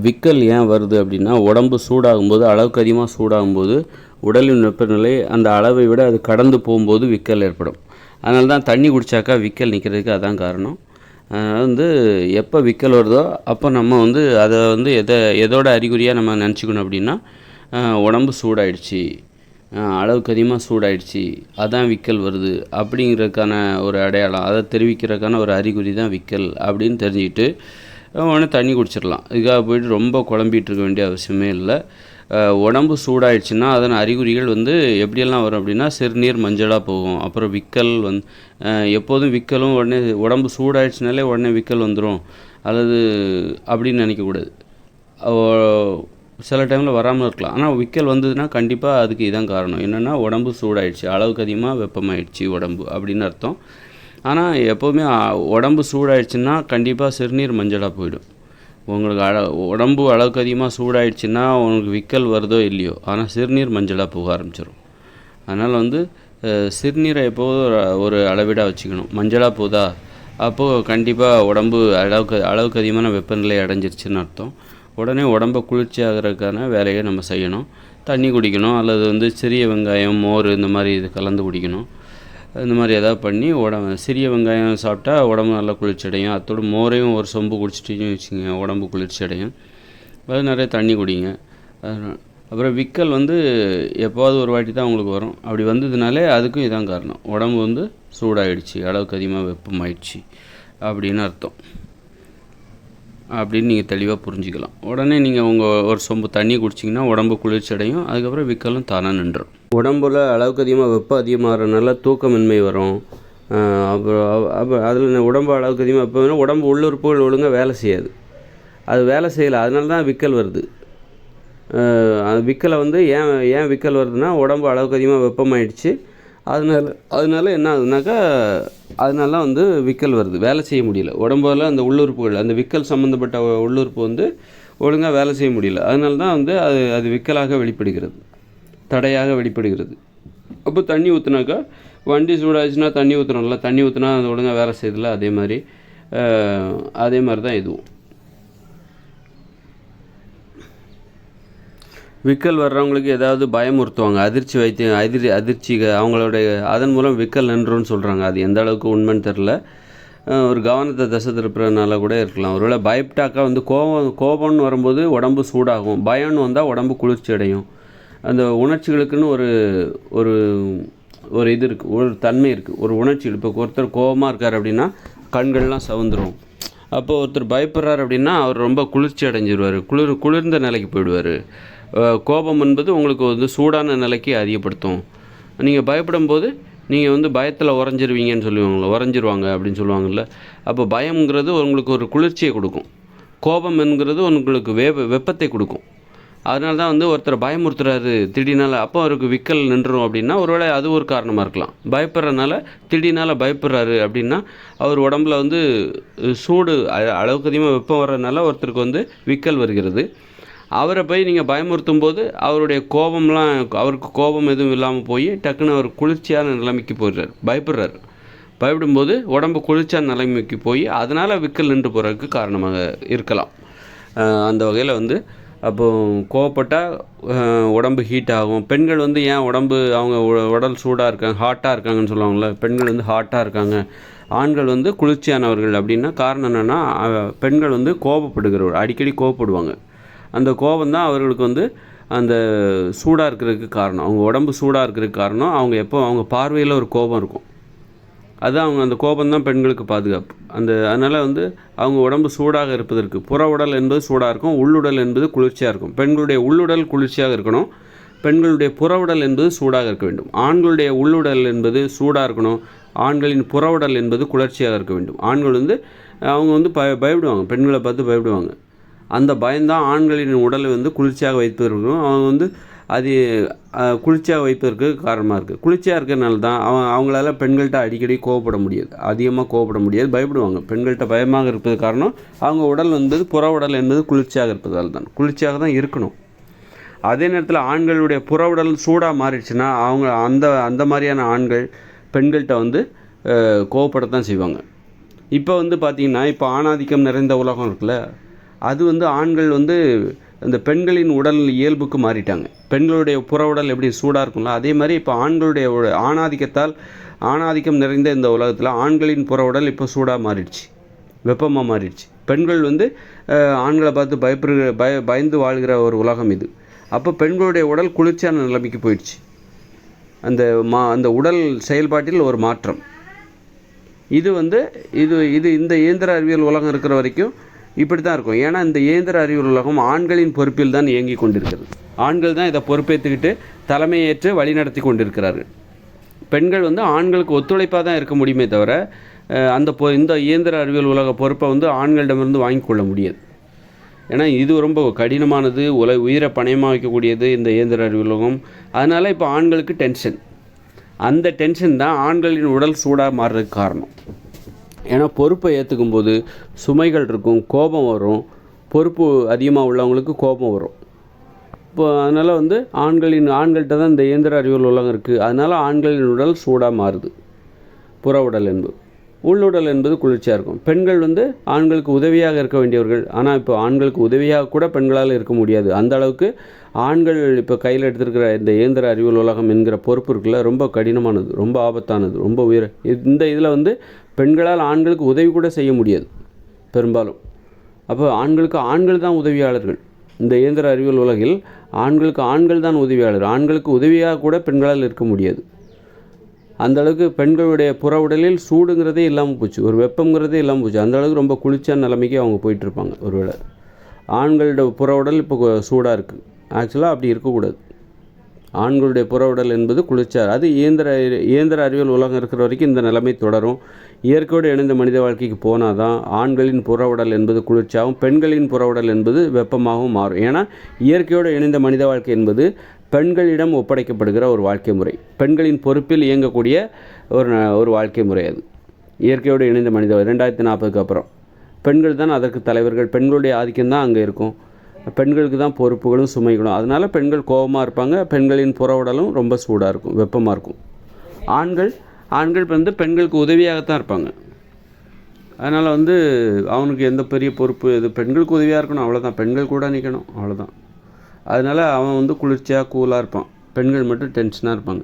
விக்கல் ஏன் வருது அப்படின்னா, உடம்பு சூடாகும்போது, அளவுக்கு அதிகமாக சூடாகும்போது உடலின் வெப்பநிலை அந்த அளவை விட அது கடந்து போகும்போது விக்கல் ஏற்படும். அதனால தான் தண்ணி குடித்தாக்கா விக்கல் நிற்கிறதுக்கு அதான் காரணம். வந்து எப்போ விக்கல் வருதோ அப்போ நம்ம அதை எதோட அறிகுறியாக நம்ம நினச்சிக்கணும் அப்படின்னா, உடம்பு சூடாயிடுச்சு, அளவுக்கு அதிகமாக சூடாயிடுச்சு, அதான் விக்கல் வருது அப்படிங்கிறதுக்கான ஒரு அடையாளம், அதை தெரிவிக்கிறதுக்கான ஒரு அறிகுறி தான் விக்கல் அப்படின்னு தெரிஞ்சுக்கிட்டு உடனே தண்ணி குடிச்சிடலாம். இதுக்காக போய்ட்டு ரொம்ப குழம்பிகிட்டு இருக்க வேண்டிய அவசியமே இல்லை. உடம்பு சூடாயிடுச்சுன்னா அதன் அறிகுறிகள் எப்படியெல்லாம் வரும் அப்படின்னா, சிறுநீர் மஞ்சளாக போகும். அப்புறம் விக்கல் எப்போதும் விக்கலும் உடனே உடம்பு சூடாயிடுச்சுனாலே உடனே விக்கல் வந்துடும் அல்லது அப்படின்னு நினைக்கக்கூடாது. சில டைமில் வராமல் இருக்கலாம். ஆனால் விக்கல் வந்ததுன்னா கண்டிப்பாக அதுக்கு இதான் காரணம். என்னென்னா, உடம்பு சூடாயிடுச்சு, அளவுக்கு அதிகமாக வெப்பமாயிடுச்சு உடம்பு அப்படின்னு அர்த்தம். ஆனால் எப்போவுமே உடம்பு சூடாயிடுச்சுன்னா கண்டிப்பாக சிறுநீர் மஞ்சளாக போயிடும். உங்களுக்கு உடம்பு அளவுக்கு அதிகமாக சூடாயிடுச்சுன்னா உங்களுக்கு விக்கல் வருதோ இல்லையோ, ஆனால் சிறுநீர் மஞ்சளாக போக ஆரம்பிச்சிடும். அதனால் சிறுநீரை எப்போதும் ஒரு அளவீடாக வச்சுக்கணும். மஞ்சளாக போதா, அப்போது கண்டிப்பாக உடம்பு அளவுக்கு அதிகமான வெப்பநிலை அடைஞ்சிருச்சுன்னு அர்த்தம். உடனே உடம்பை குளிர்ச்சி ஆகிறதுக்கான வேலையை நம்ம செய்யணும். தண்ணி குடிக்கணும் அல்லது சிறிய வெங்காயம், மோர் இந்த மாதிரி இது கலந்து குடிக்கணும். இந்த மாதிரி எதாவது பண்ணி சிறிய வெங்காயம் சாப்பிட்டா உடம்பு நல்லா குளிர்ச்சி அடையும். அத்தோடு மோரையும் ஒரு சொம்பு குடிச்சிட்டிங்கன்னு வச்சுக்கோங்க, உடம்பு குளிர்ச்சி அடையும். அது நிறைய தண்ணி குடிங்க. அப்புறம் விக்கல் எப்போவாது ஒரு வாட்டி தான் உங்களுக்கு வரும். அப்படி வந்ததுனாலே அதுக்கும் இதான் காரணம். உடம்பு சூடாகிடுச்சு, அளவுக்கு அதிகமாக வெப்பமாயிடுச்சு அப்படின்னு அர்த்தம். அப்படின்னு நீங்கள் தெளிவாக புரிஞ்சிக்கலாம். உடனே நீங்கள் ஒரு சொம்பு தண்ணி குடிச்சிங்கன்னா உடம்பு குளிர்ச்சி அடையும். அதுக்கப்புறம் விக்கலும் தானாக நின்றுடும். உடம்புல அளவுக்கு அதிகமாக வெப்பம் அதிகமாகறதுனால தூக்கமின்மை வரும். அப்புறம் அதில் உடம்பு அளவுக்கு அதிகமாக வெப்பம் உடம்பு உள்ளுறுப்புகள் ஒழுங்காக வேலை செய்யாது. அது வேலை செய்யலை, அதனால தான் விக்கல் வருது. அது விக்கலை ஏன் விக்கல் வருதுன்னா, உடம்பு அளவுக்கு அதிகமாக வெப்பமாயிடுச்சு. அதனால என்ன ஆகுதுனாக்கா, அதனால விக்கல் வருது, வேலை செய்ய முடியல. உடம்புல அந்த உள்ளுறுப்புகள், அந்த விக்கல் சம்மந்தப்பட்ட உள்ளுறுப்பு ஒழுங்காக வேலை செய்ய முடியல. அதனால தான் அது விக்கலாக வெளிப்படுகிறது, தடையாக வெளிப்படுகிறது. அப்போ தண்ணி ஊற்றுனாக்கா, வண்டி சூடாச்சுன்னா தண்ணி ஊற்றுறோம்ல, தண்ணி ஊற்றுனா அது ஒழுங்காக வேலை செய்யுதுல, அதே மாதிரி தான் இதுவும். விக்கல் வர்றவங்களுக்கு ஏதாவது பயமுறுத்துவாங்க, அதிர்ச்சி அதிர்ச்சி அவங்களுடைய அதன் மூலம் விக்கல் நின்றுன்னு சொல்கிறாங்க. அது எந்த அளவுக்கு உண்மைன்னு தெரில. ஒரு கவனத்தை திசை திருப்புறதுனால கூட இருக்கலாம். ஒருவேளை பயப்பட்டாக்கா கோபம்னு வரும்போது உடம்பு சூடாகும், பயம்னு வந்தால் உடம்பு குளிர்ச்சி அடையும். அந்த உணர்ச்சிகளுக்குன்னு ஒரு ஒரு இது இருக்குது, ஒரு தன்மை இருக்குது, ஒரு உணர்ச்சிகள். இப்போ ஒருத்தர் கோபமாக இருக்கார் அப்படின்னா கண்கள்லாம் சவுந்துடும். அப்போ ஒருத்தர் பயப்படுறார் அப்படின்னா அவர் ரொம்ப குளிர்ச்சி அடைஞ்சிடுவார், குளிர்ந்த நிலைக்கு போயிடுவார். கோபம் என்பது உங்களுக்கு சூடான நிலைக்கு அதிகப்படுத்தும். நீங்கள் பயப்படும் போது நீங்கள் பயத்தில் உறைஞ்சிருவாங்க அப்படின்னு சொல்லுவாங்கள்ல. அப்போ பயம்ங்கிறது உங்களுக்கு ஒரு குளிர்ச்சியை கொடுக்கும், கோபம் என்கிறது உங்களுக்கு வெப்பத்தை கொடுக்கும். அதனால தான் ஒருத்தர் பயமுறுத்துறாரு திடீர்னால, அப்போ அவருக்கு விக்கல் நின்றுடும் அப்படின்னா ஒருவேளை அது ஒரு காரணமாக இருக்கலாம். பயப்படுறதுனால திடீர்னால பயப்படுறாரு அப்படின்னா அவர் உடம்புல சூடு அளவுக்கு அதிகமாக வெப்பம் வர்றதுனால ஒருத்தருக்கு விக்கல் வருகிறது. அவரை போய் நீங்கள் பயமுறுத்தும் போது அவருக்கு கோபம் எதுவும் இல்லாமல் போய் டக்குன்னு அவர் குளிர்ச்சியான நிலைமைக்கு போயிடுறாரு, பயப்படும்போது உடம்பு குளிர்ச்சியான நிலைமைக்கு போய் அதனால் விக்கல் நின்று போகிறதுக்கு காரணமாக இருக்கலாம். அந்த வகையில் அப்போது கோவப்பட்டால் உடம்பு ஹீட் ஆகும். பெண்கள் ஏன் அவங்க உடல் சூடாக இருக்காங்க, ஹாட்டாக இருக்காங்கன்னு சொல்லுவாங்கள்ல. பெண்கள் ஹாட்டாக இருக்காங்க, ஆண்கள் குளிர்ச்சியானவர்கள் அப்படின்னா காரணம் என்னென்னா, பெண்கள் கோபப்படுகிறவர், அடிக்கடி கோவப்படுவாங்க. அந்த கோபம்தான் அவர்களுக்கு அந்த சூடாக இருக்கிறதுக்கு காரணம். அவங்க உடம்பு சூடாக இருக்கிறதுக்கு காரணம் அவங்க பார்வையில் ஒரு கோபம் இருக்கும். அதுதான் அந்த கோபம்தான் பெண்களுக்கு பாதுகாப்பு. அதனால் அவங்க உடம்பு சூடாக இருப்பதற்கு, புற உடல் என்பது சூடாக இருக்கும், உள்ளுடல் என்பது குளிர்ச்சியாக இருக்கும். பெண்களுடைய உள்ளுடல் குளிர்ச்சியாக இருக்கணும், பெண்களுடைய புற உடல் என்பது சூடாக இருக்க வேண்டும். ஆண்களுடைய உள்ளுடல் என்பது சூடாக இருக்கணும், ஆண்களின் புற உடல் என்பது குளிர்ச்சியாக இருக்க வேண்டும். ஆண்கள் அவங்க பயப்படுவாங்க, பெண்களை பார்த்து பயப்படுவாங்க. அந்த பயம்தான் ஆண்களின் உடலை குளிர்ச்சியாக வைப்பதற்கும் அவங்க அது குளிர்ச்சியாக வைப்பதற்கு காரணமாக இருக்குது. குளிர்ச்சியாக இருக்கிறதுனால தான் அவங்களால பெண்கள்கிட்ட அடிக்கடி கோவப்பட முடியாது, அதிகமாக கோவப்பட முடியாது, பயப்படுவாங்க. பெண்கள்கிட்ட பயமாக இருப்பது காரணம் அவங்க உடல் புற உடல் என்பது குளிர்ச்சியாக இருப்பதால் தான். குளிர்ச்சியாக தான் இருக்கணும். அதே நேரத்தில் ஆண்களுடைய புற உடல் சூடாக மாறிடுச்சுன்னா அவங்க அந்த மாதிரியான ஆண்கள் பெண்கள்கிட்ட கோவப்படத்தான் செய்வாங்க. இப்போ பார்த்திங்கன்னா, இப்போ ஆணாதிக்கம் நிறைந்த உலகம் இருக்குல்ல, அது வந்து ஆண்கள் வந்து அந்த பெண்களின் உடல் இயல்புக்கு மாறிட்டாங்க. பெண்களுடைய புற உடல் எப்படி சூடாக இருக்கும்ல, அதே மாதிரி இப்போ ஆண்களுடைய ஆணாதிக்கம் நிறைந்த இந்த உலகத்தில் ஆண்களின் புற உடல் இப்போ சூடாக மாறிடுச்சு, வெப்பமாக மாறிடுச்சு. பெண்கள் வந்து ஆண்களை பார்த்து பயந்து வாழ்கிற ஒரு உலகம் இது. அப்போ பெண்களுடைய உடல் குளிர்ச்சியான நிலைமைக்கு போயிடுச்சு. அந்த உடல் செயல்பாட்டில் ஒரு மாற்றம். இது வந்து இந்த இயந்திர அறிவியல் உலகம் இருக்கிற வரைக்கும் இப்படி தான் இருக்கும். ஏன்னா இந்த இயந்திர அறிவியல் உலகம் ஆண்களின் பொறுப்பில் தான் இயங்கி கொண்டிருக்கிறது. ஆண்கள் தான் இதை பொறுப்பேற்றுக்கிட்டு தலைமையேற்று வழிநடத்தி கொண்டிருக்கிறார்கள். பெண்கள் வந்து ஆண்களுக்கு ஒத்துழைப்பாக தான் இருக்க முடியுமே தவிர இந்த இயந்திர அறிவியல் உலக பொறுப்பை வந்து ஆண்களிடமிருந்து வாங்கி கொள்ள முடியாது. ஏன்னா இது ரொம்ப கடினமானது, உயிரை பணயமாக வைக்கக்கூடியது இந்த இயந்திர அறிவியல் உலகம். அதனால் இப்போ ஆண்களுக்கு டென்ஷன். அந்த டென்ஷன் தான் ஆண்களின் உடல் சூடாக மாறுறதுக்கு காரணம். ஏன்னா பொறுப்பை ஏற்றுக்கும் போது சுமைகள் இருக்கும், கோபம் வரும். பொறுப்பு அதிகமாக உள்ளவங்களுக்கு கோபம் வரும். இப்போ அதனால் வந்து ஆண்கள்கிட்ட தான் இந்த இயந்திர அறிவியல் உலகம் இருக்குது. அதனால் ஆண்களின் உடல் சூடாக மாறுது. புற உடல் என்பது. உள்ளுடல் என்பது குளிர்ச்சியாக இருக்கும். பெண்கள் வந்து ஆண்களுக்கு உதவியாக இருக்க வேண்டியவர்கள். ஆனால் இப்போ ஆண்களுக்கு உதவியாக கூட பெண்களால் இருக்க முடியாது. அந்த அளவுக்கு ஆண்கள் இப்போ கையில் எடுத்திருக்கிற இந்த இயந்திர அறிவியல் உலகம் என்கிற பொறுப்பு இருக்குல்ல, ரொம்ப கடினமானது, ரொம்ப ஆபத்தானது, ரொம்ப இதில் வந்து பெண்களால் ஆண்களுக்கு உதவி கூட செய்ய முடியாது பெரும்பாலும். அப்போ ஆண்கள் தான் உதவியாளர்கள். இந்த இயந்திர அறிவியல் உலகில் ஆண்கள் தான் உதவியாளர். ஆண்களுக்கு உதவியாக கூட பெண்களால் இருக்க முடியாது. அந்த அளவுக்கு பெண்களுடைய புற உடலில் சூடுங்கிறதே இல்லாமல் போச்சு, ஒரு வெப்பங்கிறதே இல்லாமல் போச்சு. அந்த அளவுக்கு ரொம்ப குளிர்ச்சியான நிலைமைக்கு அவங்க போயிட்டுருப்பாங்க. ஒருவேளை ஆண்களோட புற உடல் இப்போ சூடாக இருக்குது. ஆக்சுவலாக அப்படி இருக்கக்கூடாது. ஆண்களுடைய புற உடல் என்பது குளிர்ச்சியாக, அது இயந்திர அறிவியல் உலகம் இருக்கிற வரைக்கும் இந்த நிலைமை தொடரும். இயற்கையோடு இணைந்த மனித வாழ்க்கைக்கு போனால் தான் ஆண்களின் புற உடல் என்பது குளிர்ச்சியாகவும் பெண்களின் புற உடல் என்பது வெப்பமாகவும் மாறும். ஏன்னா இயற்கையோடு இணைந்த மனித வாழ்க்கை என்பது பெண்களிடம் ஒப்படைக்கப்படுகிற ஒரு வாழ்க்கை முறை, பெண்களின் பொறுப்பில் இயங்கக்கூடிய ஒரு வாழ்க்கை முறை. அது இயற்கையோடு இணைந்த மனித 2040க்கு அப்புறம் பெண்கள் தான் அதற்கு தலைவர்கள். பெண்களுடைய ஆதிக்கம் தான் அங்கே இருக்கும். பெண்களுக்கு தான் பொறுப்புகளும் சுமைகளும். அதனால் பெண்கள் கோபமாக இருப்பாங்க. பெண்களின் புற உடலும் ரொம்ப சூடாக இருக்கும், வெப்பமாக இருக்கும். ஆண்கள் வந்து பெண்களுக்கு உதவியாகத்தான் இருப்பாங்க. அதனால் வந்து அவனுக்கு எந்த பெரிய பொறுப்பு, இது பெண்களுக்கு உதவியாக இருக்கணும், அவ்வளோதான். பெண்கள் கூட நிற்கணும், அவ்வளோதான். அதனால் அவன் வந்து குளிர்ச்சியாக கூலாக இருப்பான். பெண்கள் மட்டும் டென்ஷனாக இருப்பாங்க.